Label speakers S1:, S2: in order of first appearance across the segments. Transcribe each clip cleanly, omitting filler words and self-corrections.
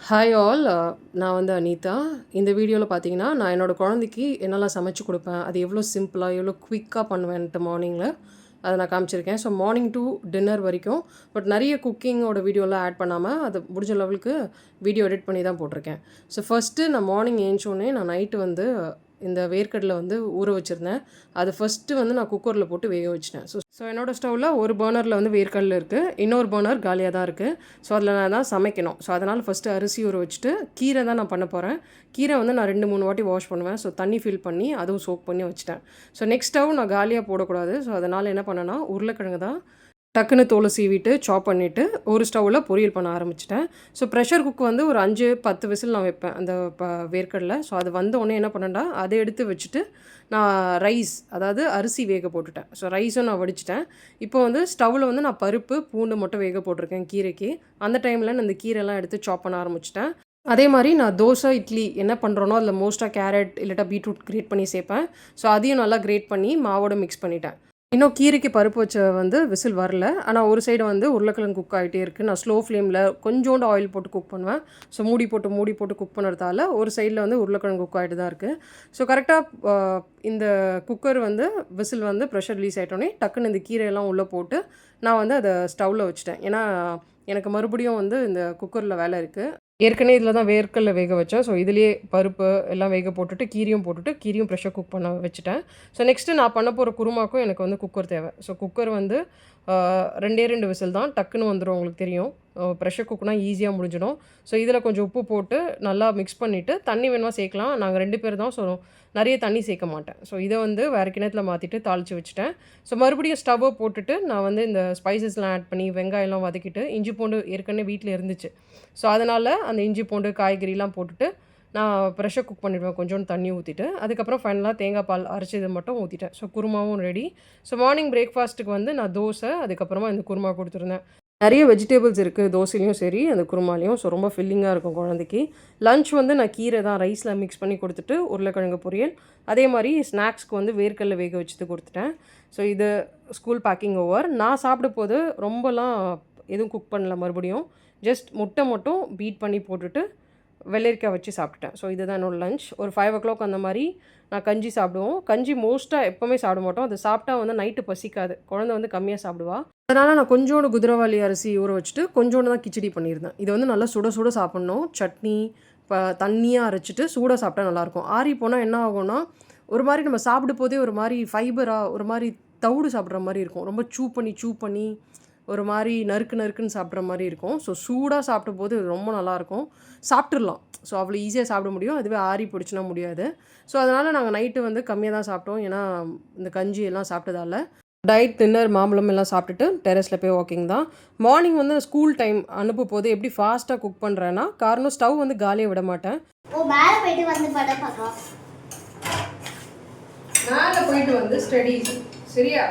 S1: Hi all. நான் வந்து அனிதா. இந்த வீடியோவில் பார்த்தீங்கன்னா நான் என்னோடய குழந்தைக்கு என்னெல்லாம் சமைச்சு கொடுப்பேன், அது எவ்வளோ சிம்பிளாக எவ்வளோ குயிக்காக பண்ணுவேன்ட்டு மார்னிங்கில் அதை நான் காமிச்சிருக்கேன். ஸோ மார்னிங் டு டின்னர் வரைக்கும். பட் நிறைய குக்கிங்கோட வீடியோலாம் ஆட் பண்ணாமல் அது முடிஞ்ச லெவலுக்கு வீடியோ எடிட் பண்ணி தான் போட்டிருக்கேன். ஸோ ஃபஸ்ட்டு நான் மார்னிங் ஏஞ்சோடனே நான் நைட்டு வந்து இந்த வேர்க்கடலை வந்து ஊற வச்சுருந்தேன். அது ஃபஸ்ட்டு வந்து நான் குக்கரில் போட்டு வேக வச்சிட்டேன். ஸோ என்னோடய ஸ்டவ்வில் ஒரு பர்னரில் வந்து வேர்க்கடலை இருக்குது, இன்னொரு பர்னர் காலியாக தான் இருக்குது. ஸோ அதில் நான் தான் சமைக்கணும். ஸோ அதனால் ஃபஸ்ட்டு அரிசி ஊற வச்சுட்டு கீரை தான் நான் பண்ண போகிறேன். கீரை வந்து நான் 2-3 வாட்டி வாஷ் பண்ணுவேன். ஸோ தண்ணி ஃபில் பண்ணி அதுவும் சோக் பண்ணி வச்சுட்டேன். ஸோ நெக்ஸ்ட் ஸ்டவ் நான் காலியாக போடக்கூடாது. ஸோ அதனால் என்ன பண்ணேன்னா உருளைக்கிழங்கு தான் டக்குன்னு தோலை சீவிட்டு சாப் பண்ணிவிட்டு ஒரு ஸ்டவ்வில் பொரியல் பண்ண ஆரம்பிச்சிட்டேன். ஸோ ப்ரெஷர் குக் வந்து ஒரு 5-10 விசில் நான் வைப்பேன் அந்த வேர்க்கடலை. ஸோ அது வந்த உடனே என்ன பண்ணேன்டா அதை எடுத்து வச்சுட்டு நான் ரைஸ், அதாவது அரிசி வேக போட்டுட்டேன். ஸோ ரைஸும் நான் வடிச்சிட்டேன். இப்போ வந்து ஸ்டவ்வில் வந்து நான் பருப்பு பூண்டு மட்டும் வேக போட்டிருக்கேன் கீரைக்கு. அந்த டைமில் நான் இந்த கீரைலாம் எடுத்து சாப் பண்ண ஆரம்பிச்சிட்டேன். அதே மாதிரி நான் தோசை இட்லி என்ன பண்ணுறோனோ அதில் மோஸ்ட்டாக கேரட் இல்லாட்டா பீட்ரூட் கிரேட் பண்ணி சேர்ப்பேன். ஸோ அதையும் நல்லா கிரேட் பண்ணி மாவோட மிக்ஸ் பண்ணிட்டேன். இன்னும் கீரைக்கு பருப்பு வச்ச வந்து விசில் வரல. ஆனால் ஒரு சைடு வந்து உருளைக்கிழங்கு குக் ஆகிட்டே இருக்குது. நான் ஸ்லோ ஃப்ளேமில் கொஞ்சோண்டு ஆயில் போட்டு குக் பண்ணுவேன். ஸோ மூடி போட்டு குக் பண்ணுறதால ஒரு சைடில் வந்து உருளைக்கிழங்கு குக் ஆகிட்டு தான் இருக்குது. ஸோ கரெக்டாக இந்த குக்கர் வந்து விசில் வந்து ப்ரெஷர் ரிலீஸ் ஆகிட்டோன்னே டக்குன்னு இந்த கீரையெல்லாம் உள்ளே போட்டு நான் வந்து அதை ஸ்டவ்வில் வச்சுட்டேன். ஏன்னா எனக்கு மறுபடியும் வந்து இந்த குக்கரில் வேலை இருக்குது. ஏற்கனவே இதில் தான் வேர்க்கடலை வேக வச்சேன். ஸோ இதுலேயே பருப்பு எல்லாம் வேக போட்டுட்டு கீரியும் ப்ரெஷர் குக் பண்ண வச்சுட்டேன். ஸோ நெக்ஸ்ட்டு நான் பண்ண போகிற குருமாக்கும் எனக்கு வந்து குக்கர் தேவை. ஸோ குக்கர் வந்து 2 விசில் தான் டக்குன்னு வந்துடும், உங்களுக்கு தெரியும். ப்ரெஷர் குக்னால் ஈஸியாக முடிஞ்சிடும். ஸோ இதில் கொஞ்சம் உப்பு போட்டு நல்லா மிக்ஸ் பண்ணிவிட்டு தண்ணி வேணுமா சேர்க்கலாம். நாங்கள் 2 பேர் தான், ஸோ நிறைய தண்ணி சேர்க்க மாட்டேன். ஸோ இதை வந்து வேறு கிணத்துல மாற்றிட்டு தாளித்து வச்சுட்டேன். ஸோ மறுபடியும் ஸ்டவ்வை போட்டுட்டு நான் வந்து இந்த ஸ்பைசஸ்லாம் ஆட் பண்ணி வெங்காயம்லாம் வதக்கிட்டு இஞ்சி பூண்டு ஏற்கனவே வீட்டில் இருந்துச்சு. ஸோ அதனால் அந்த இஞ்சி பூண்டு காய்கறிலாம் போட்டுட்டு நான் ப்ரெஷர் குக் பண்ணிவிடுவேன் கொஞ்சோண்டு தண்ணி ஊற்றிட்டு. அதுக்கப்புறம் ஃபைனலாக தேங்காய் பால் அரைச்சது மட்டும் ஊற்றிட்டேன். ஸோ குருமாவும் ரெடி. ஸோ மார்னிங் பிரேக்ஃபாஸ்ட்டுக்கு வந்து நான் தோசை, அதுக்கப்புறமா இந்த குருமா கொடுத்துருந்தேன். நிறைய வெஜிடபிள்ஸ் இருக்குது தோசையிலையும் சரி அந்த குருமாலையும். ஸோ ரொம்ப ஃபில்லிங்காக இருக்கும் குழந்தைக்கு. லன்ச் வந்து நான் கீரை தான் ரைஸில் மிக்ஸ் பண்ணி கொடுத்துட்டு உருளைக்கிழங்கு பொரியல், அதே மாதிரி ஸ்நாக்ஸ்க்கு வந்து வேர்க்கடலை வேக வச்சுட்டு கொடுத்துட்டேன். ஸோ இது ஸ்கூல் பேக்கிங் ஓவர். நான் சாப்பிட போது ரொம்பலாம் எதுவும் குக் பண்ணல. மறுபடியும் ஜஸ்ட் முட்டை மட்டும் பீட் பண்ணி போட்டுட்டு வெள்ளரிக்காய் வச்சு சாப்பிட்டுட்டேன். ஸோ இதுதான் என்னோடய லன்ச். ஒரு 5 o'clock அந்த மாதிரி நான் கஞ்சி சாப்பிடுவோம். கஞ்சி மோஸ்ட்டாக எப்போவுமே சாப்பிட மாட்டோம். அது சாப்பிட்டா வந்து நைட்டு பசிக்காது, குழந்தை வந்து கம்மியாக சாப்பிடுவா. அதனால் நான் கொஞ்சோண்டு குதிரவாளி அரிசி ஊற வச்சுட்டு கொஞ்சோண்டு தான் கிச்சடி பண்ணியிருந்தேன். இது வந்து நல்லா சுட சுட சாப்பிட்ணும். சட்னி தண்ணியாக அரைச்சிட்டு சூடாக சாப்பிட்டா நல்லாயிருக்கும். ஆறி போனால் என்ன ஆகும்னா ஒரு மாதிரி நம்ம சாப்பிடும் போதே ஒரு மாதிரி ஃபைபராக ஒரு மாதிரி தவிடு சாப்பிட்ற மாதிரி இருக்கும். ரொம்ப சூ பண்ணி ஒரு மாதிரி நறுக்குன்னு சாப்பிட்ற மாதிரி இருக்கும். ஸோ சூடாக சாப்பிடும் போது ரொம்ப நல்லாயிருக்கும். சாப்பிட்றலாம். ஸோ அவ்வளோ ஈஸியாக சாப்பிட முடியும். அதுவே ஆறி போயிடுச்சுன்னா முடியாது. ஸோ அதனால் நாங்கள் நைட்டு வந்து கம்மியாக தான் சாப்பிட்டோம். ஏன்னா இந்த கஞ்சி எல்லாம் சாப்பிட்டதால டயட் டின்னர் மாம்பழம் எல்லாம் சாப்பிட்டுட்டு டெரஸில் போய் வாக்கிங் தான். மார்னிங் வந்து ஸ்கூல் டைம் அனுப்பும் போது எப்படி ஃபாஸ்ட்டாக குக் பண்ணுறேன்னா காரணம் ஸ்டவ் வந்து காலியாக விட மாட்டேன். மேலே போயிட்டு வந்து ஸ்டடி சரியா.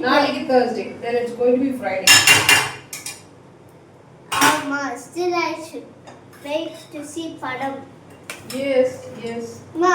S1: நாளைக்கு Thursday, then it's going to be Friday.
S2: Still I should wait to see Padam.
S1: Yes.
S2: Ma,